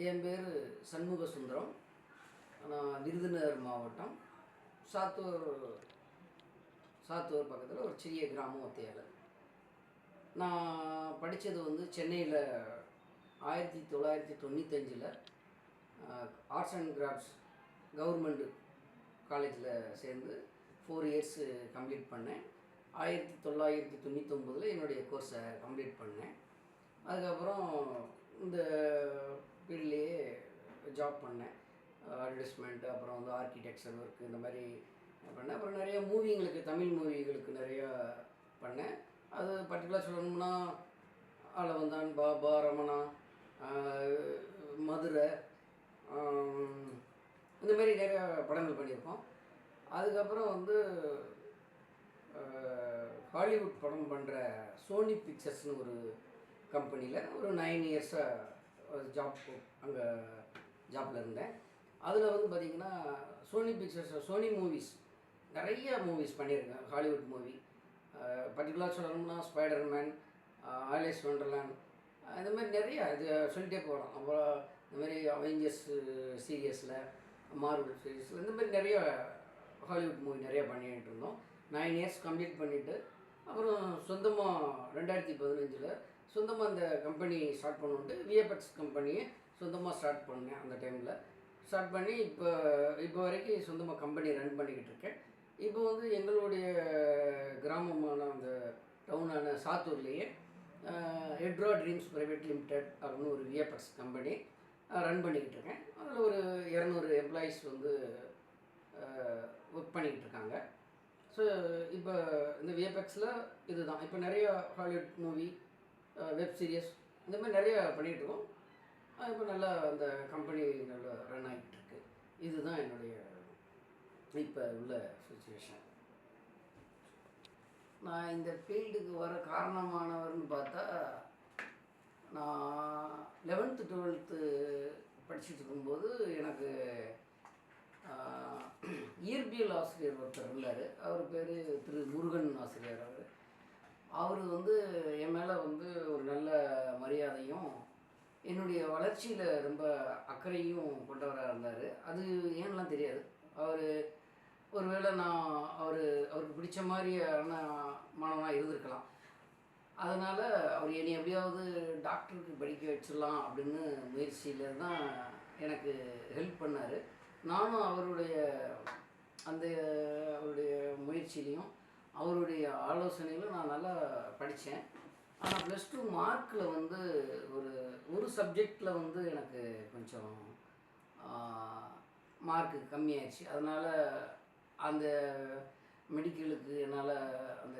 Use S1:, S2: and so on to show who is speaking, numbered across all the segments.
S1: என் பேர் சண்முக சுந்தரம். நான் விருதுநகர் மாவட்டம் சாத்தூர் சாத்தூர் பக்கத்தில் ஒரு சிறிய கிராமம் ஒத்தையால். நான் படித்தது வந்து சென்னையில் 1995 ஆர்ட்ஸ் அண்ட் கிராஃப்ட்ஸ் கவர்மெண்ட் காலேஜில் சேர்ந்து 4 இயர்ஸ் கம்ப்ளீட் பண்ணேன். 1999 என்னுடைய கோர்ஸை கம்ப்ளீட் பண்ணேன். அதுக்கப்புறம் இந்த ஃபீல்ட்லேயே ஜாப் பண்ணேன். அட்வர்டைஸ்மெண்ட், அப்புறம் வந்து ஆர்கிடெக்சர் ஒர்க்கு இந்த மாதிரி பண்ணேன். அப்புறம் நிறைய மூவிங்களுக்கு, தமிழ் மூவிகளுக்கு நிறையா பண்ணேன். அது பர்டிகுலராக சொல்லணும்னா ஆளவந்தான், பாபா, ரமணா, மதுரை, இந்த மாதிரி நிறையா படங்கள் பண்ணியிருக்கோம். அதுக்கப்புறம் வந்து ஹாலிவுட் படம் பண்ணுற சோனி பிக்சர்ஸ்னு ஒரு கம்பெனியில் ஒரு 9 இயர்ஸாக ஜாப் அங்கே ஜாப்பில் இருந்தேன். அதில் வந்து பார்த்திங்கன்னா சோனி பிக்சர்ஸ், சோனி மூவிஸ் நிறைய மூவிஸ் பண்ணியிருக்கேன். ஹாலிவுட் மூவி பர்டிகுலராக சொல்லணும்னா ஸ்பைடர்மேன், ஆலிஸ் வண்டர்லேண்ட், இந்த மாதிரி நிறையா இது சொல்லிட்டே போகலாம். அப்புறம் இந்த மாதிரி அவெஞ்சர்ஸ் சீரியஸில், மார்வல் சீரியஸில், இந்த மாதிரி நிறைய ஹாலிவுட் மூவி நிறையா பண்ணிகிட்டு இருந்தோம். 9 இயர்ஸ் கம்ப்ளீட் பண்ணிவிட்டு அப்புறம் சொந்தமாக 2015 சொந்தமாக அந்த கம்பெனி ஸ்டார்ட் பண்ணுன்ட்டு விஎஃப்எக்ஸ் கம்பெனியை சொந்தமாக ஸ்டார்ட் பண்ணேன். அந்த டைமில் ஸ்டார்ட் பண்ணி இப்போ வரைக்கும் சொந்தமாக கம்பெனி ரன் பண்ணிக்கிட்டு இருக்கேன். இப்போ வந்து எங்களுடைய கிராமமான அந்த டவுனான சாத்தூர்லேயே எட்ரா ட்ரீம்ஸ் ப்ரைவேட் லிமிடெட் அப்படின்னு ஒரு விஎஃப்எக்ஸ் கம்பெனி ரன் பண்ணிக்கிட்டு இருக்கேன். அதில் ஒரு 200 எம்ப்ளாயீஸ் வந்து ஒர்க் பண்ணிக்கிட்டு இருக்காங்க. ஸோ இப்போ இந்த விஎஃப்எக்ஸில் இதுதான். இப்போ நிறைய ஹாலிவுட் மூவி, வெப் சீரியஸ், இந்த மாதிரி நிறையா பண்ணிகிட்ருக்கோம். இப்போ நல்லா அந்த கம்பெனி நல்லா ரன் ஆகிட்டுருக்கு. இதுதான் என்னுடைய இப்போ உள்ள சுச்சுவேஷன். நான் இந்த ஃபீல்டுக்கு வர காரணமானவர்னு பார்த்தா, நான் 11th 12th படிச்சுட்டு இருக்கும்போது எனக்கு இயற்பியல் ஆசிரியர் ஒருத்தர் இருந்தார். அவர் பேர் திரு முருகன் ஆசிரியர். அவர் வந்து என் மேலே வந்து ஒரு நல்ல மரியாதையும் என்னுடைய வளர்ச்சியில் ரொம்ப அக்கறையும் கொண்டவராக இருந்தார். அது ஏன்லாம் தெரியாது. அவர் ஒருவேளை நான் அவருக்கு பிடிச்ச மாதிரியான மாணவனாக இருந்திருக்கலாம். அதனால் அவர் என்னை எப்படியாவது டாக்டருக்கு படிக்க வச்சிடலாம் அப்படின்னு முயற்சியில் தான் எனக்கு ஹெல்ப் பண்ணார். நானும் அவருடைய முயற்சியிலையும் அவருடைய ஆலோசனையிலும் நான் நல்லா படித்தேன். ஆனால் +2 மார்க்கில் வந்து ஒரு சப்ஜெக்டில் வந்து எனக்கு கொஞ்சம் மார்க்கு கம்மியாயிடுச்சு. அதனால் அந்த மெடிக்கலுக்கு என்னால் அந்த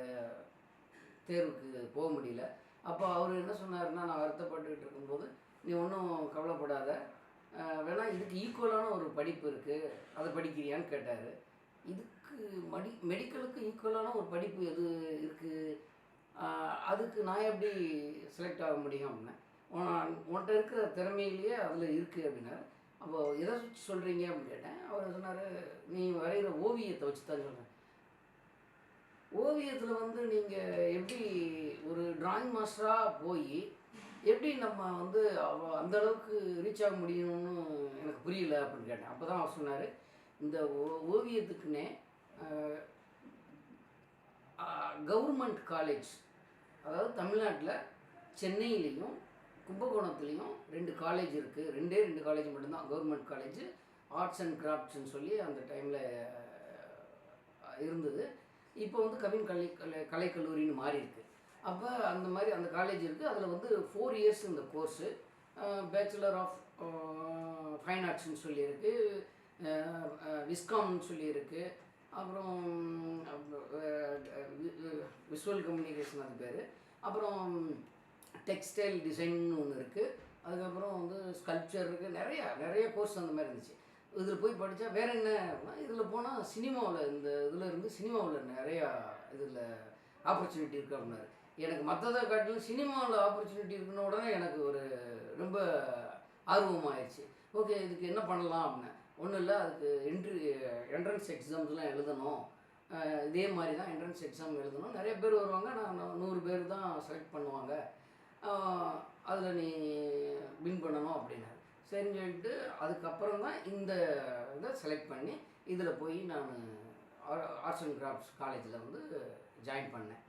S1: தேர்வுக்கு போக முடியல. அப்போ அவர் என்ன சொன்னார்னா, நான் வருத்தப்பட்டுக்கிட்டு இருக்கும்போது, நீ ஒன்றும் கவலைப்படாத, வேணால் இதுக்கு ஈக்குவலான ஒரு படிப்பு இருக்குது, அதை படிக்கிறியான்னு கேட்டார். இதுக்கு மெடிக்கலுக்கு ஈக்குவலான ஒரு படிப்பு எது இருக்குது, அதுக்கு நான் எப்படி செலக்ட் ஆக முடியும் அப்படின்னேன். உன்கிட்ட இருக்கிற திறமையிலேயே அதில் இருக்குது அப்படின்னாரு. அப்போது எதை வச்சு சொல்கிறீங்க அப்படின்னு கேட்டேன். அவர் சொன்னார், நீ வரைகிற ஓவியத்தை வச்சு தான் சொல்கிறேன். ஓவியத்தில் வந்து நீங்கள் எப்படி ஒரு டிராயிங் மாஸ்டராக போய் எப்படி நம்ம வந்து அந்தளவுக்கு ரீச் ஆக முடியும்னு எனக்கு புரியல அப்படின்னு கேட்டேன். அப்போ தான் அவர் சொன்னார், இந்த ஓவியத்துக்குன்னே கவர்மெண்ட் காலேஜ், அதாவது தமிழ்நாட்டில் சென்னையிலையும் கும்பகோணத்துலேயும் 2 காலேஜ் இருக்குது. 2 காலேஜ் மட்டும்தான் கவர்மெண்ட் காலேஜ். ஆர்ட்ஸ் அண்ட் கிராஃப்ட்ஸ்ன்னு சொல்லி அந்த டைமில் இருந்தது. இப்போ வந்து கலைக்கல்லூரின்னு மாறி இருக்குது. அப்போ அந்த மாதிரி அந்த காலேஜ் இருக்குது. அதில் வந்து 4 இயர்ஸ் இந்த கோர்ஸு. பேச்சுலர் ஆஃப் ஃபைன் ஆர்ட்ஸ்ன்னு சொல்லியிருக்கு, விஸ்காம்னு சொல்லியிருக்கு, அப்புறம் விஷுவல் கம்யூனிகேஷன் அது பேர், அப்புறம் டெக்ஸ்டைல் டிசைன்னு ஒன்று இருக்குது, அதுக்கப்புறம் வந்து ஸ்கல்ப்சர் இருக்குது. நிறைய கோர்ஸ் அந்த மாதிரி இருந்துச்சு. இதில் போய் படித்தா வேறு என்ன அப்படின்னா, இதில் போனால் சினிமாவில், இந்த இதில் இருந்து சினிமாவில் நிறையா இதில் ஆப்பர்ச்சுனிட்டி இருக்குது அப்படின்னாரு. எனக்கு மற்றதை காட்டிலும் சினிமாவில் ஆப்பர்ச்சுனிட்டி இருக்குன்னு உடனே எனக்கு ரொம்ப ஆர்வமாகிடுச்சு. ஓகே, இதுக்கு என்ன பண்ணலாம் அப்படின்னு. ஒன்றும் இல்லை, அதுக்கு என்ட்ரன்ஸ் எக்ஸாம்ஸ்லாம் எழுதணும். இதே மாதிரி தான் என்ட்ரன்ஸ் எக்ஸாம் எழுதணும். நிறைய பேர் வருவாங்க, நான் 100 பேர் தான் செலக்ட் பண்ணுவாங்க, அதில் நீ வின் பண்ணணும் அப்படின்னாரு. சரின்னு சொல்லிட்டு அதுக்கப்புறம் தான் இந்த இதை செலக்ட் பண்ணி இதில் போய் நான் ஆர்ட்ஸ் அண்ட் கிராஃப்ட்ஸ் காலேஜில் வந்து ஜாயின் பண்ணேன்.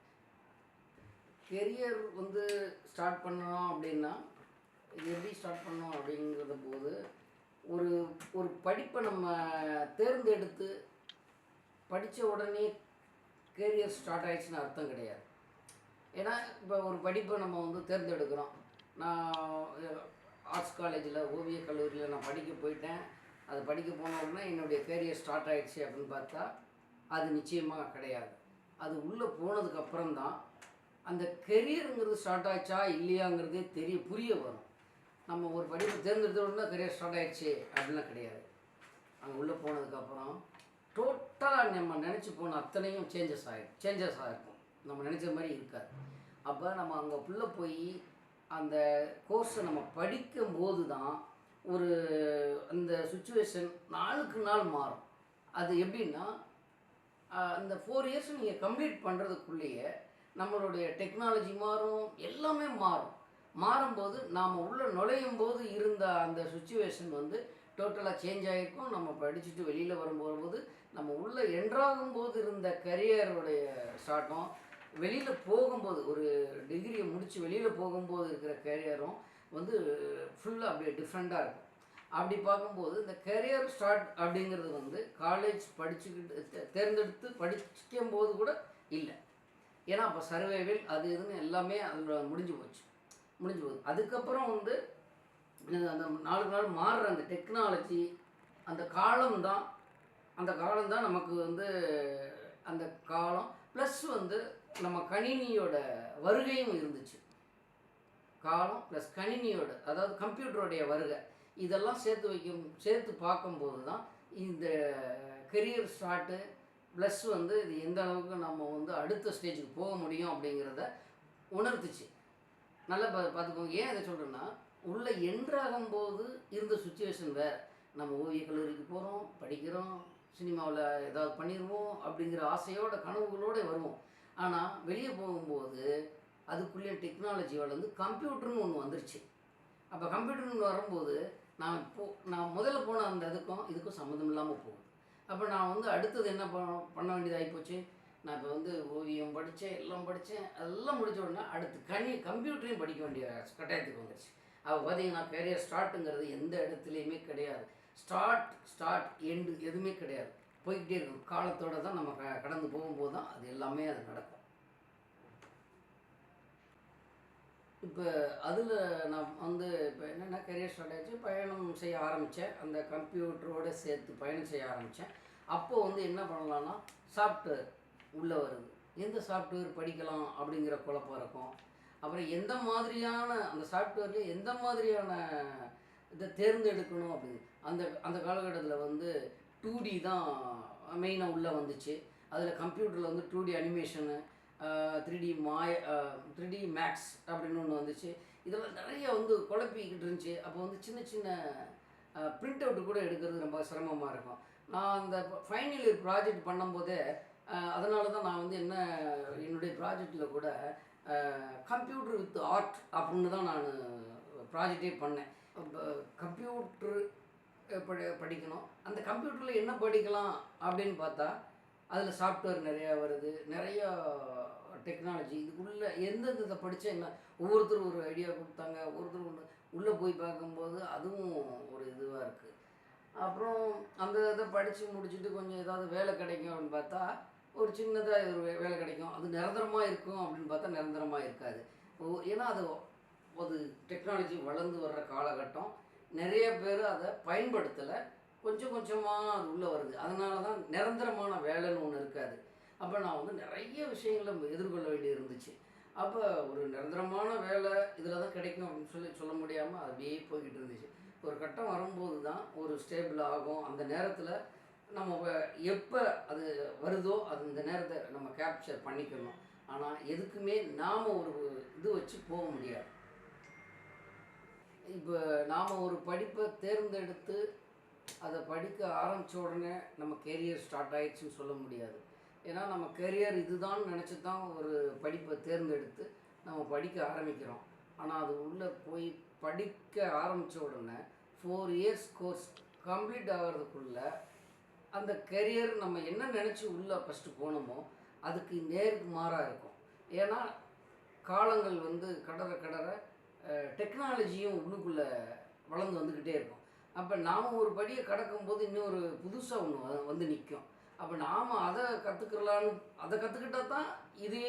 S1: கெரியர் வந்து ஸ்டார்ட் பண்ணோம் அப்படின்னா இது எப்படி ஸ்டார்ட் பண்ணோம் அப்படிங்கிறத போது ஒரு ஒரு படிப்பை நம்ம தேர்ந்தெடுத்து படித்த உடனே கேரியர் ஸ்டார்ட் ஆகிடுச்சுன்னு அர்த்தம் கிடையாது. ஏன்னா இப்போ ஒரு படிப்பை நம்ம வந்து தேர்ந்தெடுக்கிறோம். நான் ஆர்ட்ஸ் காலேஜில் ஓவிய கல்லூரியில் நான் படிக்க போயிட்டேன். அது படிக்க போன உடனே என்னுடைய கேரியர் ஸ்டார்ட் ஆகிடுச்சு அப்படின்னு பார்த்தா அது நிச்சயமாக கிடையாது. அது உள்ளே போனதுக்கப்புறம் தான் அந்த கெரியருங்கிறது ஸ்டார்ட் ஆகிடுச்சா இல்லையாங்கிறதே புரிய வரும். நம்ம ஒரு படிப்பை தேர்ந்தெடுத்த உடனே கெரியர் ஸ்டார்ட் ஆகிடுச்சு அப்படின்லாம் கிடையாது. அங்கே உள்ளே போனதுக்கப்புறம் டோட்டலாக நம்ம நினச்சி போன அத்தனையும் சேஞ்சஸ் ஆகிருக்கும். நம்ம நினச்ச மாதிரி இருக்காது. அப்போ நம்ம அங்கே உள்ளே போய் அந்த கோர்ஸை நம்ம படிக்கும்போது தான் ஒரு அந்த சுச்சுவேஷன் நாளுக்கு நாள் மாறும். அது எப்படின்னா அந்த 4 இயர்ஸ் நீங்கள் கம்ப்ளீட் பண்ணுறதுக்குள்ளேயே நம்மளுடைய டெக்னாலஜி மாறும், எல்லாமே மாறும்போது நாம் உள்ளே நுழையும் போது இருந்த அந்த சுச்சுவேஷன் வந்து டோட்டலாக சேஞ்ச் ஆகிருக்கும். நம்ம படிச்சுட்டு வெளியில் வரும்போது நம்ம உள்ளே என்ட்ராகும்போது இருந்த கரியருடைய ஸ்டார்ட்டும் வெளியில் போகும்போது ஒரு டிகிரியை முடித்து வெளியில் போகும்போது இருக்கிற கரியரும் வந்து ஃபுல்லாக அப்படியே டிஃப்ரெண்ட்டாக இருக்கும். அப்படி பார்க்கும்போது இந்த கரியர் ஸ்டார்ட் அப்படிங்கிறது வந்து காலேஜ் படிச்சுக்கிட்டு தேர்ந்தெடுத்து படிக்கும்போது கூட இல்லை. ஏன்னா அப்போ சர்வைவல் அது இதுன்னு எல்லாமே அதில் முடிஞ்சு போகுது. அதுக்கப்புறம் வந்து அந்த நாளுக்கு நாள் மாறுற அந்த டெக்னாலஜி அந்த காலம்தான் நமக்கு வந்து அந்த காலம் ப்ளஸ் வந்து நம்ம கணினியோட வருகையும் இருந்துச்சு. காலம் ப்ளஸ் கணினியோட, அதாவது கம்ப்யூட்டருடைய வருகை, இதெல்லாம் சேர்த்து பார்க்கும்போது தான் இந்த கெரியர் ஸ்டார்ட்டு ப்ளஸ் வந்து இது எந்த அளவுக்கு நம்ம வந்து அடுத்த ஸ்டேஜுக்கு போக முடியும் அப்படிங்கிறத உணர்த்துச்சு. நல்லா பார்த்துக்கோங்க. ஏன் அதை சொல்கிறேன்னா, உள்ளே என்ட்ராகும்போது இருந்த சுச்சுவேஷன் வேறு. நம்ம ஓவிய கல்லூரிக்கு போகிறோம், படிக்கிறோம், சினிமாவில் ஏதாவது பண்ணிடுவோம் அப்படிங்கிற ஆசையோட கனவுகளோடு வருவோம். ஆனால் வெளியே போகும்போது அதுக்குள்ளே டெக்னாலஜி வளர்ந்து கம்ப்யூட்டர்னு ஒன்று வந்துருச்சு. அப்போ கம்ப்யூட்டர்னு வரும்போது நான் முதல்ல போன அந்த இதுக்கும் சம்மந்தம் இல்லாமல் போகுது. அப்போ நான் வந்து அடுத்தது என்ன பண்ண வேண்டியதாகி போச்சு. நான் இப்போ வந்து ஓவியம் படித்தேன், எல்லாம் முடித்த உடனே அடுத்து கம்ப்யூட்டரையும் படிக்க வேண்டிய கட்டாயத்துக்கு வந்துருச்சு. அப்போ பார்த்தீங்கன்னா கேரியர் ஸ்டார்ட்டுங்கிறது எந்த இடத்துலையுமே கிடையாது. ஸ்டார்ட் எண்டு எதுவுமே கிடையாது. போய்கிட்டே இருக்கும். காலத்தோடு தான் நம்ம கடந்து போகும்போது தான் அது எல்லாமே நடக்கும். இப்போ அதில் நான் வந்து இப்போ என்னென்னா கெரியர் ஸ்டார்ட் ஆகிடுச்சு, பயணம் செய்ய ஆரம்பித்தேன். அந்த கம்ப்யூட்டரோடு சேர்த்து பயணம் செய்ய ஆரம்பித்தேன். அப்போது வந்து என்ன பண்ணலான்னா சாஃப்ட்வேர் உள்ளே வருது. எந்த சாஃப்ட்வேர் படிக்கலாம் அப்படிங்கிற குழப்பம் இருக்கும். அப்புறம் எந்த மாதிரியான அந்த சாஃப்ட்வேர்லேயே எந்த மாதிரியான இதை தேர்ந்தெடுக்கணும் அப்படின்னு அந்த காலகட்டத்தில் வந்து 2D தான் மெயினாக உள்ளே வந்துச்சு. அதில் கம்ப்யூட்டரில் வந்து 2D அனிமேஷனு, 3D மேக்ஸ் அப்படின்னு ஒன்று வந்துச்சு. இதெல்லாம் நிறைய வந்து குழப்பிக்கிட்டு இருந்துச்சு. அப்போ வந்து சின்ன சின்ன பிரிண்ட் அவுட்டு கூட எடுக்கிறது ரொம்ப சிரமமாக இருக்கும். நான் அந்த ஃபைனல் இயர் ப்ராஜெக்ட் பண்ணும்போதே அதனால தான் நான் வந்து என்னுடைய ப்ராஜெக்டில் கூட கம்ப்யூட்டர் வித் ஆர்ட் அப்படின்னு தான் நான் ப்ராஜெக்டே பண்ணேன். கம்ப்யூட்ரு படிக்கணும். அந்த கம்ப்யூட்டரில் என்ன படிக்கலாம் அப்படின்னு பார்த்தா அதில் சாஃப்ட்வேர் நிறையா வருது, நிறையா டெக்னாலஜி. இதுக்குள்ளே எந்தெந்த படித்தா என்ன ஒவ்வொருத்தரும் ஒரு ஐடியா கொடுத்தாங்க. ஒவ்வொருத்தரும் உள்ளே போய் பார்க்கும்போது அதுவும் ஒரு இதுவாக இருக்குது. அப்புறம் அந்த இதை படித்து முடிச்சுட்டு கொஞ்சம் ஏதாவது வேலை கிடைக்கும் அப்படின்னு பார்த்தா ஒரு சின்னதாக ஒரு வேலை கிடைக்கும். அது நிரந்தரமாக இருக்கும் அப்படின்னு பார்த்தா நிரந்தரமாக இருக்காது. ஏன்னா அது டெக்னாலஜி வளர்ந்து வர்ற காலகட்டம். நிறைய பேர் அதை பயன்படுத்தலை. கொஞ்சம் கொஞ்சமாக அது உள்ளே வருது. அதனால தான் நிரந்தரமான வேலைன்னு ஒன்று இருக்காது. அப்போ நான் வந்து நிறைய விஷயங்களை எதிர்கொள்ள வேண்டி இருந்துச்சு. அப்போ ஒரு நிரந்தரமான வேலை இதில் தான் கிடைக்கும் அப்படின்னு சொல்ல முடியாமல் அப்படியே போய்கிட்டு இருந்துச்சு. ஒரு கட்டம் வரும்போது தான் ஒரு ஸ்டேபிள் ஆகும். அந்த நேரத்தில் நம்ம எப்போ அது வருதோ அந்த நேரத்தை நம்ம கேப்சர் பண்ணிக்கணும். ஆனால் எதுக்குமே நாம் ஒரு இது வச்சு போக முடியாது. இப்போ நாம் ஒரு படிப்பை தேர்ந்தெடுத்து அதை படிக்க ஆரம்பித்த உடனே நம்ம கெரியர் ஸ்டார்ட் ஆகிடுச்சின்னு சொல்ல முடியாது. ஏன்னா நம்ம கெரியர் இதுதான் நினச்சி தான் ஒரு படிப்பை தேர்ந்தெடுத்து நம்ம படிக்க ஆரம்பிக்கிறோம். ஆனால் அது உள்ளே போய் படிக்க ஆரம்பித்த உடனே 4 இயர்ஸ் கோர்ஸ் கம்ப்ளீட் ஆகிறதுக்குள்ள அந்த கெரியர் நம்ம என்ன நினச்சி உள்ளே ஃபஸ்ட்டு போனோமோ அதுக்கு நேருக்கு மாறாக இருக்கும். ஏன்னா காலங்கள் வந்து கடற டெக்னாலஜியும் உள்ளுக்குள்ளே வளர்ந்து வந்துக்கிட்டே இருக்கும். அப்போ நாம் ஒரு படியை கடக்கும்போது இன்னொரு புதுசாக ஒன்று வந்து நிற்கும். அப்போ நாம் அதை கற்றுக்கிட்டா தான் இதே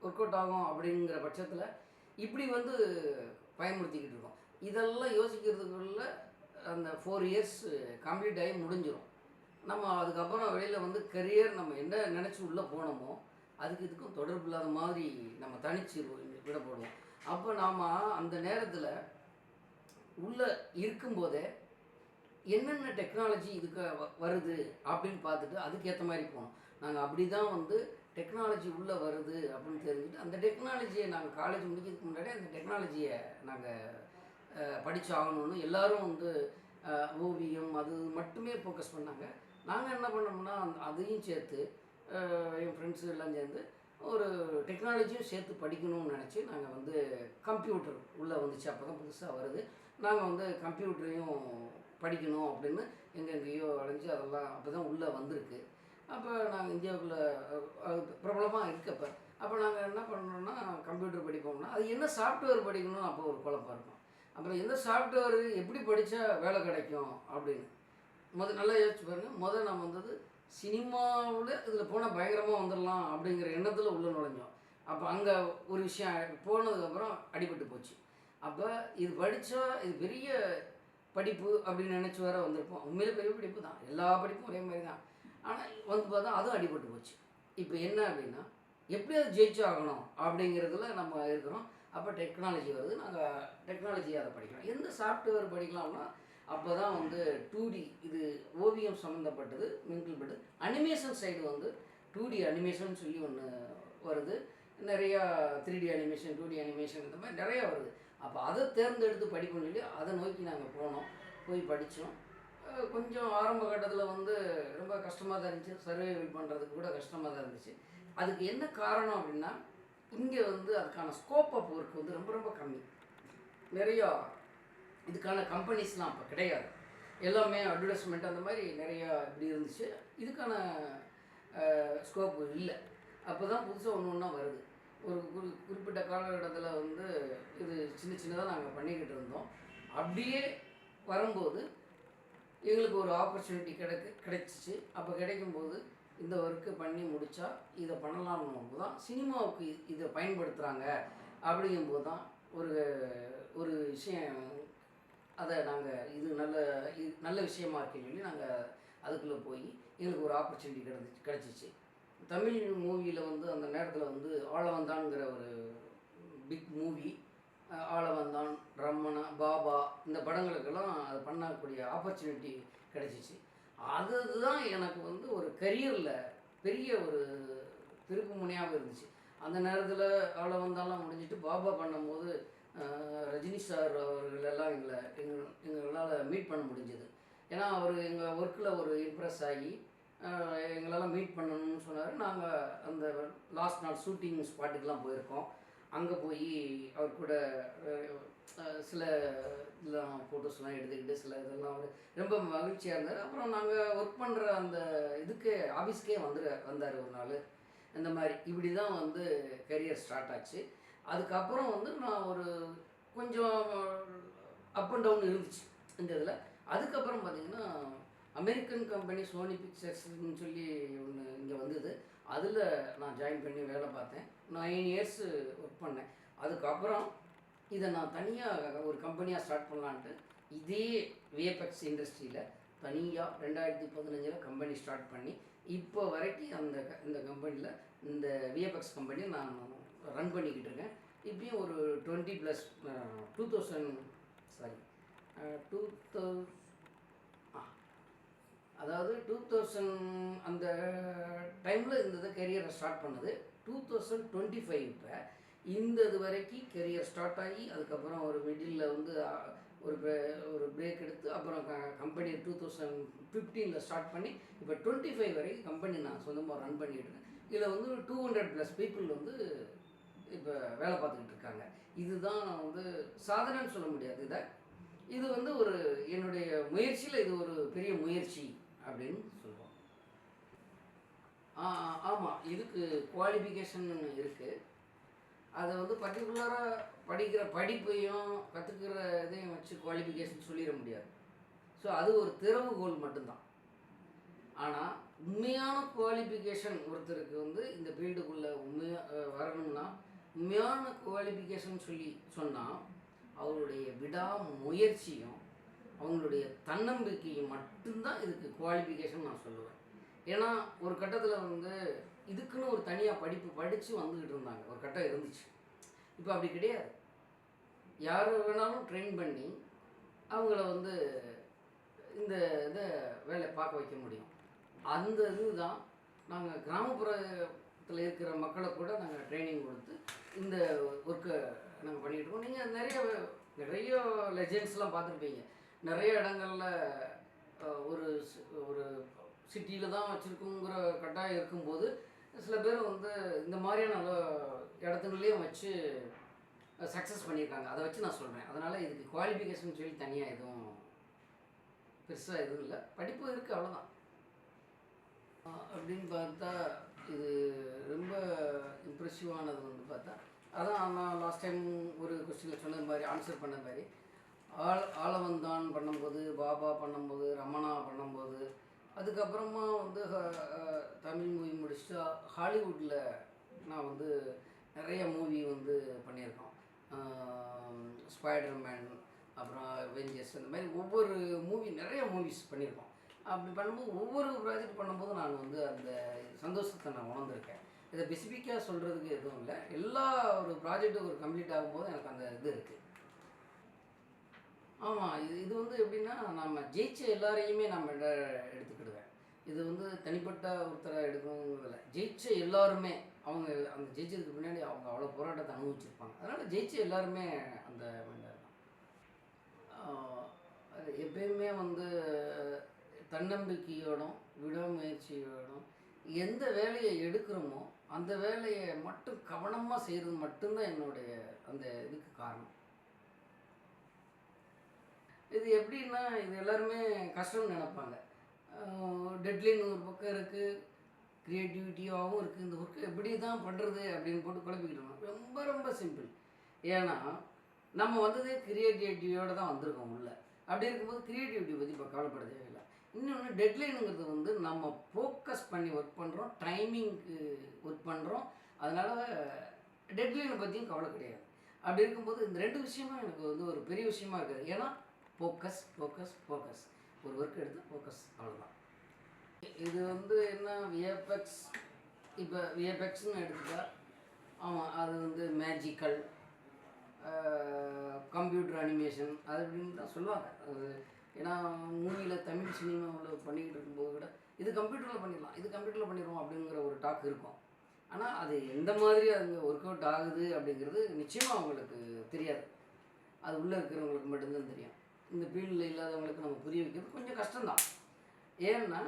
S1: ஒர்க் அவுட் ஆகும் அப்படிங்கிற பட்சத்தில் இப்படி வந்து பயன்படுத்திக்கிட்டு இருக்கோம். இதெல்லாம் யோசிக்கிறதுக்குள்ள அந்த 4 இயர்ஸ் கம்ப்ளீட் ஆகி முடிஞ்சிடும். நம்ம அதுக்கப்புறம் வெளியில் வந்து கரியர் நம்ம என்ன நினச்சி உள்ளே போனோமோ அதுக்கு இதுக்கும் தொடர்பு இல்லாத மாதிரி நம்ம தனிச்சு விடப்படுவோம். அப்போ நாம் அந்த நேரத்தில் உள்ளே இருக்கும்போதே என்னென்ன டெக்னாலஜி இதுக்கு வருது அப்படின்னு பார்த்துட்டு அதுக்கேற்ற மாதிரி போனோம். நாங்கள் அப்படி தான் வந்து டெக்னாலஜி உள்ளே வருது அப்படின்னு தெரிஞ்சுட்டு அந்த டெக்னாலஜியை நாங்கள் காலேஜ் முடிக்கிறதுக்கு முன்னாடி அந்த டெக்னாலஜியை நாங்கள் படித்தாகணும்னு எல்லோரும் வந்து ஓவியம் அது மட்டுமே ஃபோக்கஸ் பண்ணாங்க. நாங்கள் என்ன பண்ணோம்னா அதையும் சேர்த்து என் ஃப்ரெண்ட்ஸு எல்லாம் சேர்ந்து ஒரு டெக்னாலஜியும் சேர்த்து படிக்கணும்னு நினச்சி நாங்கள் வந்து கம்ப்யூட்டர் உள்ளே வந்துச்சு. அப்போ தான் புதுசாக வருது. நாங்கள் வந்து கம்ப்யூட்டரையும் படிக்கணும் அப்படின்னு எங்கெங்கேயோ அலைஞ்சு அதெல்லாம் அப்போ தான் உள்ளே வந்திருக்கு. அப்போ நாங்கள் இந்தியாவுக்குள்ளே பிரபலமாக இருக்கப்போ அப்போ நாங்கள் என்ன பண்ணோம்னா கம்ப்யூட்டர் படிப்போம்னா அது என்ன சாஃப்ட்வேர் படிக்கணும்னு அப்போ ஒரு குழப்பம் இருக்கும். அப்புறம் எந்த சாஃப்ட்வேர் எப்படி படித்தா வேலை கிடைக்கும் அப்படின்னு நல்லா யோசிச்சு பாருங்கள். நம்ம வந்தது சினிமாவில் இதில் போனால் பயங்கரமாக வந்துடலாம் அப்படிங்கிற எண்ணத்தில் உள்ளே நுழைஞ்சோம். அப்போ அங்கே ஒரு விஷயம் போனதுக்கப்புறம் அடிபட்டு போச்சு. அப்போ இது படித்தா இது பெரிய படிப்பு அப்படின்னு நினச்சி வேற வந்திருப்போம். உண்மையிலே பெரிய படிப்பு தான், எல்லா படிப்பும் ஒரே மாதிரி தான். ஆனால் வந்து பார்த்தா அதுவும் அடிபட்டு போச்சு. இப்போ என்ன அப்படின்னா எப்படி அது ஜெயிச்சாகணும் அப்படிங்கிறதுல நம்ம இருக்கிறோம். அப்போ டெக்னாலஜி வருது, நாங்கள் டெக்னாலஜி அதை படிக்கிறோம். எந்த சாஃப்ட்வேர் படிக்கலாம்னா அப்போ தான் வந்து 2D இது ஓவியம் சம்மந்தப்பட்டது மிங்கிள்பட்டு அனிமேஷன் சைடு வந்து 2D அனிமேஷன் சொல்லி ஒன்று வருது. நிறையா 3D அனிமேஷன் 2D அனிமேஷன் இந்த மாதிரி நிறையா வருது. அப்போ அதை தேர்ந்தெடுத்து படிப்போம்னு சொல்லி அதை நோக்கி நாங்கள் போனோம், போய் படித்தோம். கொஞ்சம் ஆரம்ப கட்டத்தில் வந்து ரொம்ப கஷ்டமாக தான் இருந்துச்சு, சர்வைவல் பண்ணுறதுக்கு கூட கஷ்டமாக தான் இருந்துச்சு. அதுக்கு என்ன காரணம் அப்படின்னா இங்கே வந்து அதுக்கான ஸ்கோப் ஆஃப் ஒர்க் வந்து ரொம்ப ரொம்ப கம்மி. நிறையா இதுக்கான கம்பெனிஸ்லாம் அப்போ கிடையாது. எல்லாமே அட்வர்டைஸ்மெண்ட் அந்த மாதிரி நிறையா இப்படி இருந்துச்சு. இதுக்கான ஸ்கோப்பு இல்லை. அப்போ தான் புதுசாக ஒன்று ஒன்றா வருது. ஒரு குறிப்பிட்ட காலகட்டத்தில் வந்து இது சின்னதாக நாங்கள் பண்ணிக்கிட்டு இருந்தோம். அப்படியே வரும்போது எங்களுக்கு ஒரு ஆப்பர்ச்சுனிட்டி கிடைச்சிச்சு. அப்போ கிடைக்கும்போது இந்த ஒர்க்கு பண்ணி முடித்தா இதை பண்ணலாம்னு தான் சினிமாவுக்கு இதை பயன்படுத்துகிறாங்க. அப்படிங்கும்போது தான் ஒரு விஷயம் அதை நாங்கள் இது நல்ல விஷயமா இருக்குன்னு சொல்லி நாங்கள் அதுக்குள்ளே போய் எங்களுக்கு ஒரு ஆப்பர்ச்சுனிட்டி கிடச்சிச்சு. தமிழ் மூவியில் வந்து அந்த நேரத்தில் வந்து ஆளவந்தான்ங்கிற ஒரு பிக் மூவி, ஆளவந்தான், ரம்மனா, பாபா இந்த படங்களுக்கெல்லாம் அது பண்ணக்கூடிய ஆப்பர்ச்சுனிட்டி கிடச்சிச்சு. அதுதான் எனக்கு வந்து ஒரு கரியரில் பெரிய ஒரு திருப்பு முனையாக இருந்துச்சு. அந்த நேரத்தில் ஆளவந்தான்லாம் முடிஞ்சிட்டு பாபா பண்ணும்போது ரஜினி சார் அவர்களெல்லாம் எங்களால் மீட் பண்ண முடிஞ்சது. ஏன்னா அவர் எங்கள் ஒர்க்கில் ஒரு இம்ப்ரெஸ் ஆகி எங்களால் மீட் பண்ணணும்னு சொன்னார். நாங்கள் அந்த லாஸ்ட் நாள் ஷூட்டிங் ஸ்பாட்டுக்கெலாம் போயிருக்கோம். அங்கே போய் அவர் கூட சில இதெல்லாம் ஃபோட்டோஸ்லாம் எடுத்துக்கிட்டு சில இதெல்லாம் அவர் ரொம்ப மகிழ்ச்சியாக இருந்தார். அப்புறம் நாங்கள் ஒர்க் பண்ணுற அந்த இதுக்கு ஆஃபீஸ்க்கே வந்தார் ஒரு நாள். இந்த மாதிரி இப்படி தான் வந்து கரியர் ஸ்டார்ட் ஆச்சு. அதுக்கப்புறம் வந்து நான் ஒரு கொஞ்சம் அப் அண்ட் டவுன் இருந்துச்சு இந்த இதில். அதுக்கப்புறம் பார்த்திங்கன்னா அமெரிக்கன் கம்பெனி சோனி பிக்சர்ஸ்ன்னு சொல்லி ஒன்று இங்கே வந்தது. அதில் நான் ஜாயின் பண்ணி வேலை பார்த்தேன். 9 இயர்ஸ் ஒர்க் பண்ணேன். அதுக்கப்புறம் இதை நான் தனியாக ஒரு கம்பெனியாக ஸ்டார்ட் பண்ணலான்ட்டு இதே விஎஃப்எக்ஸ் இண்டஸ்ட்ரியில் தனியாக 2015 கம்பெனி ஸ்டார்ட் பண்ணி இப்போ வரைக்கும் இந்த கம்பெனியில் இந்த விஎஃப்எக்ஸ் கம்பெனியை நான் ரன் பண்ணிக்கிட்டு இருக்கேன். இப்பயும் ஒரு 20+ 2000 அந்த டைமில் இந்த கெரியரை ஸ்டார்ட் பண்ணது. 2025 இப்போ இந்த இது வரைக்கும் கெரியர் ஸ்டார்ட் ஆகி அதுக்கப்புறம் ஒரு மிடில் வந்து ஒரு பிரேக் எடுத்து அப்புறம் கம்பெனி 2015 ஸ்டார்ட் பண்ணி இப்போ 25 வரைக்கும் கம்பெனி நான் சொந்தமாக ரன் பண்ணிகிட்டு இருக்கேன். இதில் வந்து 200+ பீப்புள் வந்து இப்போ வேலை பார்த்துக்கிட்டு இருக்காங்க. இதுதான் நான் வந்து சாதனைன்னு சொல்ல முடியாது. இதை இது வந்து ஒரு என்னுடைய முயற்சியில் இது ஒரு பெரிய முயற்சி அப்படின்னு சொல்லுவோம். ஆமாம், இதுக்கு குவாலிஃபிகேஷன் இருக்குது. அதை வந்து பர்டிகுலராக படிக்கிற படிப்பையும் கற்றுக்கிற இதையும் வச்சு குவாலிஃபிகேஷன் சொல்லிட முடியாது. ஸோ அது ஒரு திறவுகோல் மட்டும்தான். ஆனால் உண்மையான குவாலிஃபிகேஷன் ஒருத்தருக்கு வந்து இந்த ஃபீல்டுக்குள்ளே உண்மையாக வரணும்னா உண்மையான குவாலிஃபிகேஷன் சொன்னால் அவருடைய விடாமுயற்சியும் அவங்களுடைய தன்னம்பிக்கையும் மட்டும்தான் இதுக்கு குவாலிஃபிகேஷன் நான் சொல்லுவேன். ஏன்னா ஒரு கட்டத்தில் வந்து இதுக்குன்னு ஒரு தனியாக படிப்பு படித்து வந்துக்கிட்டு இருந்தாங்க, ஒரு கட்டம் இருந்துச்சு. இப்போ அப்படி கிடையாது. யார் வேணாலும் ட்ரெயின் பண்ணி அவங்கள வந்து இந்த இதை வேலை பார்க்க வைக்க முடியும். அந்த இதுதான் நாங்கள் கிராமப்புறத்தில் இருக்கிற மக்களை கூட நாங்கள் ட்ரைனிங் கொடுத்து இந்த ஒர்க்கை நாங்கள் பண்ணிகிட்ருக்கோம். நீங்கள் நிறைய லெஜெண்ட்ஸ்லாம் பார்த்துருப்பீங்க. நிறைய இடங்களில் ஒரு ஒரு சிட்டியில் தான் வச்சுருக்குங்கிற கட்டாயம் இருக்கும்போது சில பேர் வந்து இந்த மாதிரியான இடத்துங்களையும் வச்சு சக்ஸஸ் பண்ணியிருக்காங்க. அதை வச்சு நான் சொல்கிறேன். அதனால் இதுக்கு குவாலிஃபிகேஷன் சொல்லி தனியாக எதுவும் பெருசாக எதுவும் இல்லை, படிப்பு இருக்குது, அவ்வளோதான். அப்படின்னு பார்த்தா இது ரொம்ப இம்ப்ரெசிவானது வந்து பார்த்தா அதான் நான் லாஸ்ட் டைம் ஒரு கொஸ்டினில் சொன்னது மாதிரி ஆன்சர் பண்ண மாதிரி ஆளவந்தான் பண்ணும்போது, பாபா பண்ணும்போது, ரமணா பண்ணும்போது, அதுக்கப்புறமா வந்து தமிழ் மூவி முடிச்சுட்டு ஹாலிவுட்டில் நான் வந்து நிறைய மூவி வந்து பண்ணியிருக்கோம். ஸ்பைடர்மேன், அப்புறம் அவெஞ்சர்ஸ், இந்த மாதிரி ஒவ்வொரு நிறைய மூவிஸ் பண்ணியிருக்கோம். அப்படி பண்ணும்போது ஒவ்வொரு ப்ராஜெக்ட் பண்ணும்போது நான் வந்து அந்த சந்தோஷத்தை நான் உணர்ந்திருக்கேன். இதை ஸ்பெசிஃபிக்காக சொல்கிறதுக்கு எதுவும் இல்லை. எல்லா ஒரு ப்ராஜெக்டும் ஒரு கம்ப்ளீட் ஆகும்போது எனக்கு அந்த இது இருக்குது. ஆமாம், இது வந்து எப்படின்னா நம்ம ஜெயிச்ச எல்லாரையுமே நம்ம எடுத்துக்கிடுவேன். இது வந்து தனிப்பட்ட ஒருத்தரை எடுக்கணுங்கிறதில்ல. ஜெயிச்ச எல்லாருமே அவங்க அந்த ஜெயிச்சதுக்கு பின்னாடி அவங்க அவ்வளோ போராட்டத்தை அனுபவிச்சிருப்பாங்க. அதனால் ஜெயிச்ச எல்லாருமே அந்த மனிதர் தான். அது எப்பயுமே வந்து தன்னம்பிக்கையோடும் விடாமுயற்சியோடும் எந்த வேலையை எடுக்கிறோமோ அந்த வேலையை மட்டும் கவனமாக செய்கிறது மட்டும்தான் என்னுடைய அந்த இதுக்கு காரணம். இது எப்படின்னா இது எல்லாருமே கஷ்டம்னு நினைப்பாங்க. டெட்லைன் ஒரு பக்கம் இருக்குது, க்ரியேட்டிவிட்டியாகவும் இருக்குது. இந்த ஒர்க்கு எப்படி தான் பண்ணுறது அப்படின்னு போட்டு குழப்பிக்கிட்டோம். ரொம்ப ரொம்ப சிம்பிள். ஏன்னா நம்ம வந்ததே க்ரியேட்டிவிட்டியோடு தான் வந்திருக்கோம் உள்ள. அப்படி இருக்கும்போது க்ரியேட்டிவிட்டி பற்றி இப்போ கவலைப்பட தேவையில்லை. இன்னொன்று டெட்லைனுங்கிறது வந்து நம்ம ஃபோக்கஸ் பண்ணி ஒர்க் பண்ணுறோம், டைமிங்க்கு ஒர்க் பண்ணுறோம். அதனால் டெட்லைனை பற்றியும் கவலை கிடையாது. அப்படி இருக்கும்போது இந்த ரெண்டு விஷயமும் எனக்கு வந்து ஒரு பெரிய விஷயமா இருக்குது. ஏன்னா ஃபோக்கஸ் ஃபோக்கஸ் ஃபோக்கஸ், ஒரு ஒர்க் எடுத்து ஃபோக்கஸ், அவ்வளோதான். இது வந்து என்ன விஎஃப்எக்ஸ், இப்போ விஎஃப்எக்ஸ்ன்னு எடுத்துட்டா ஆமாம், அது வந்து மேஜிக்கல் கம்ப்யூட்டர் அனிமேஷன் அது அப்படின்னு தான் சொல்லுவாங்க. அது ஏன்னா மூவியில் தமிழ் சினிமாவில் பண்ணிக்கிட்டு இருக்கும்போது கூட இது கம்ப்யூட்டரில் பண்ணிடலாம், இது கம்ப்யூட்டரில் பண்ணிடுவோம் அப்படிங்கிற ஒரு டாக் இருக்கும். ஆனால் அது எந்த மாதிரி அங்கே ஒர்க் அவுட் ஆகுது அப்படிங்கிறது நிச்சயமாக அவங்களுக்கு தெரியாது. அது உள்ளே இருக்கிறவங்களுக்கு மட்டும்தான் தெரியும். இந்த ஃபீல்டில் இல்லாதவங்களுக்கு நம்ம புரிய வைக்கிறது கொஞ்சம் கஷ்டம்தான். ஏன்னா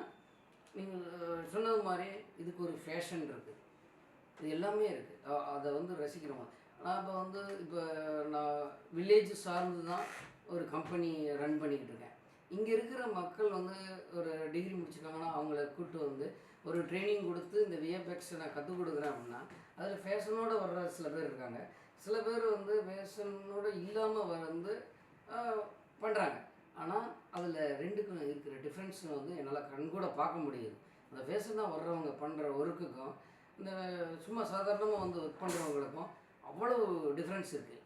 S1: நீங்கள் சொன்னது மாதிரி இதுக்கு ஒரு ஃபேஷன் இருக்குது, இது எல்லாமே இருக்குது. அதை வந்து ரசிக்கிறோம். நான் இப்போ நான் வில்லேஜ் சார்ந்து தான் ஒரு கம்பெனி ரன் பண்ணிக்கிட்டு இருக்கேன். இங்கே இருக்கிற மக்கள் வந்து ஒரு டிகிரி முடிச்சிருக்காங்கன்னா அவங்கள கூப்பிட்டு வந்து ஒரு ட்ரைனிங் கொடுத்து இந்த விஎஃப்எக்ஸை நான் கற்றுக் கொடுக்குறேன் அப்படின்னா அதில் ஃபேஷனோடு வர்ற சில பேர் இருக்காங்க. சில பேர் வந்து ஃபேஷனோடு இல்லாமல் வந்து பண்ணுறாங்க. ஆனால் அதில் ரெண்டுக்கும் இருக்கிற டிஃப்ரென்ஸை வந்து என்னால் கண்கூட பார்க்க முடியுது. அந்த ஃபேஷனாக வர்றவங்க பண்ணுற ஒர்க்குக்கும் இந்த சும்மா சாதாரணமாக வந்து ஒர்க் பண்ணுறவங்களுக்கும் அவ்வளோ டிஃப்ரென்ஸ் இருக்குது.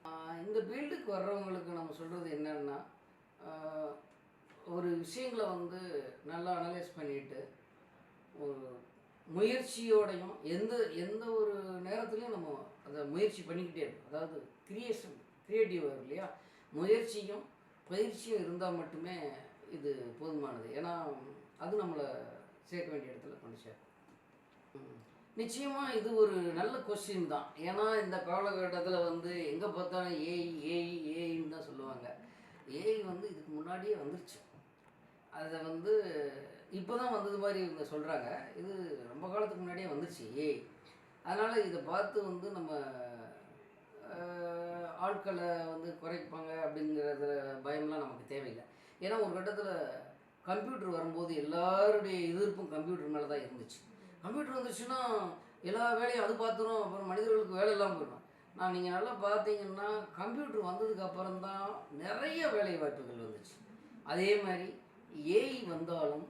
S1: இந்த ஃபீல்டுக்கு வர்றவங்களுக்கு நம்ம சொல்கிறது என்னென்னா, ஒரு விஷயங்களை வந்து நல்லா அனலைஸ் பண்ணிவிட்டு ஒரு முயற்சியோடையும் எந்த ஒரு நேரத்துலையும் நம்ம அதை முயற்சி பண்ணிக்கிட்டே இருக்கும். அதாவது க்ரியேட்டிவ் இல்லையா, முயற்சியும் பயிற்சியும் இருந்தால் மட்டுமே இது போதுமானது. ஏன்னா அது நம்மளை சேர்க்க வேண்டிய இடத்துல கொண்டு சேர்க்கும். நிச்சயமாக இது ஒரு நல்ல கொஸ்டின் தான். ஏன்னா இந்த காலகட்டத்தில் வந்து எங்கே பார்த்தாலும் ஏஐன்னு தான் சொல்லுவாங்க. ஏஐ வந்து இதுக்கு முன்னாடியே வந்துருச்சு. அதை வந்து இப்போ தான் வந்தது மாதிரி இவங்க சொல்கிறாங்க. இது ரொம்ப காலத்துக்கு முன்னாடியே வந்துருச்சு ஏஐ. அதனால் இதை பார்த்து வந்து நம்ம ஆட்களை வந்து குறைப்பாங்க அப்படிங்கிறது பயம்லாம் நமக்கு தேவையில்லை. ஏன்னா ஒரு கட்டத்தில் கம்ப்யூட்டர் வரும்போது எல்லாருடைய எதிர்ப்பும் கம்ப்யூட்டர் மேலே தான் இருந்துச்சு. கம்ப்யூட்டர் வந்துச்சுன்னா எல்லா வேலையும் அது பார்த்துரும், அப்புறம் மனிதர்களுக்கு வேலை இல்லாமல் போயிடும். நீங்கள் நல்லா பார்த்தீங்கன்னா கம்ப்யூட்டர் வந்ததுக்கு அப்புறம் தான் நிறைய வேலை வாய்ப்புகள் வந்துச்சு. அதே மாதிரி ஏஐ வந்தாலும்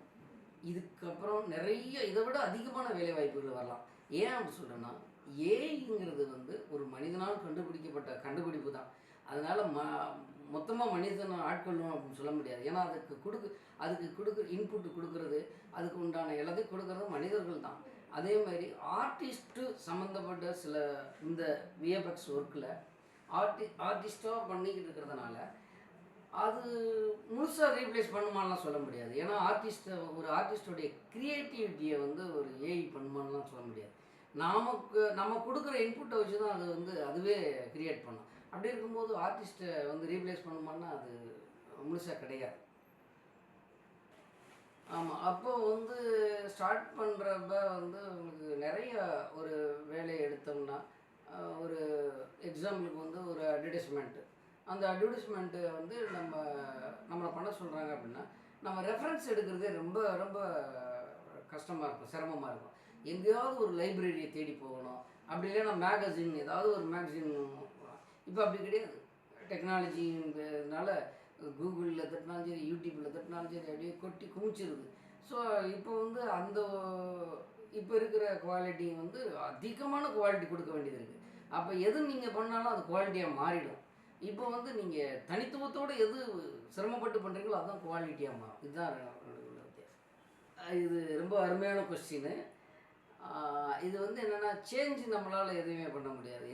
S1: இதுக்கப்புறம் நிறைய இதை விட அதிகமான வேலை வாய்ப்புகள் வரலாம். ஏன் அப்படி சொல்கிறேன்னா, ஏஐங்கிறது வந்து ஒரு மனிதனால் கண்டுபிடிக்கப்பட்ட கண்டுபிடிப்பு தான். அதனால் மொத்தமாக மனிதனை ஆட்கொள்ளணும் அப்படின்னு சொல்ல முடியாது. ஏன்னா அதுக்கு இன்புட்டு கொடுக்கறது, அதுக்கு உண்டான எல்லாத்தையும் கொடுக்கறது மனிதர்கள் தான். அதே மாதிரி ஆர்டிஸ்ட்டு சம்மந்தப்பட்ட சில இந்த விஎஃப்எக்ஸ் ஒர்க்கில் ஆர்டிஸ்ட்டாக பண்ணிக்கிட்டு இருக்கிறதுனால அது முழுசாக ரீப்ளேஸ் பண்ணுமான்லாம் சொல்ல முடியாது. ஏன்னா ஒரு ஆர்டிஸ்டோடைய க்ரியேட்டிவிட்டியை வந்து ஒரு ஏஐ பண்ணுமான்லாம் சொல்ல முடியாது. நம்ம கொடுக்குற இன்புட்டை வச்சு தான் அது வந்து அதுவே க்ரியேட் பண்ணும். அப்படி இருக்கும்போது ஆர்டிஸ்ட்டை வந்து ரீப்ளேஸ் பண்ணுமான்னா அது முழுசாக கிடையாது. ஆமாம். அப்போ வந்து ஸ்டார்ட் பண்ணுறப்ப வந்து உங்களுக்கு நிறைய ஒரு வேலையை எடுத்தோம்னா, ஒரு எக்ஸாம்பிளுக்கு வந்து ஒரு அட்வர்டைஸ்மெண்ட்டு. அந்த அட்வர்டைஸ்மெண்ட்டு வந்து நம்மளை பண்ண சொல்கிறாங்க அப்படின்னா, நம்ம ரெஃபரன்ஸ் எடுக்கிறதே ரொம்ப ரொம்ப கஷ்டமாக இருக்கும், சிரமமாக இருக்கும். எங்கேயாவது ஒரு லைப்ரரியை தேடி போகணும். அப்படி இல்லைன்னா மேகசின், ஏதாவது ஒரு மேகசின். இப்போ அப்படி கிடையாது. டெக்னாலஜிங்கிறதுனால கூகுளில் தட்டினாலும் சரி, யூடியூப்பில் தட்டினாலும் சரி, அப்படியே கொட்டி குமிச்சிருது. ஸோ இப்போ வந்து இப்போ இருக்கிற குவாலிட்டி வந்து அதிகமான குவாலிட்டி கொடுக்க வேண்டியது இருக்குது. அப்போ எது நீங்கள் பண்ணாலும் அது குவாலிட்டியாக மாறிடும். இப்போ வந்து நீங்கள் தனித்துவத்தோடு எது சிரமப்பட்டு பண்ணுறீங்களோ அதுதான் குவாலிட்டியாக மாறும். இதுதான் வித்தியாசம். இது ரொம்ப அருமையான கொஸ்டின்னு. இது வந்து என்னென்னா, சேஞ்ச் நம்மளால் எதுவுமே பண்ண முடியாது.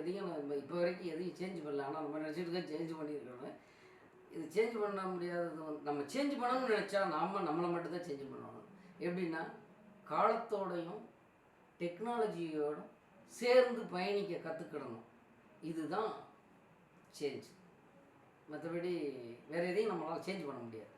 S1: எதையும் நம்ம இப்போ வரைக்கும் எதையும் சேஞ்ச் பண்ணல. ஆனால் நம்ம நினச்சிட்டு சேஞ்ச் பண்ணியிருக்கோம். இது சேஞ்ச் பண்ண முடியாதது வந்து நம்ம சேஞ்ச் பண்ணணும்னு நினச்சா நம்மளை மட்டும்தான் சேஞ்ச் பண்ணணும். எப்படின்னா, காலத்தோடையும் டெக்னாலஜியோடும் சேர்ந்து பயணிக்க கற்றுக்கிடணும். இதுதான் சேஞ்ச். மற்றபடி வேறு எதையும் நம்மளால் சேஞ்ச் பண்ண முடியாது.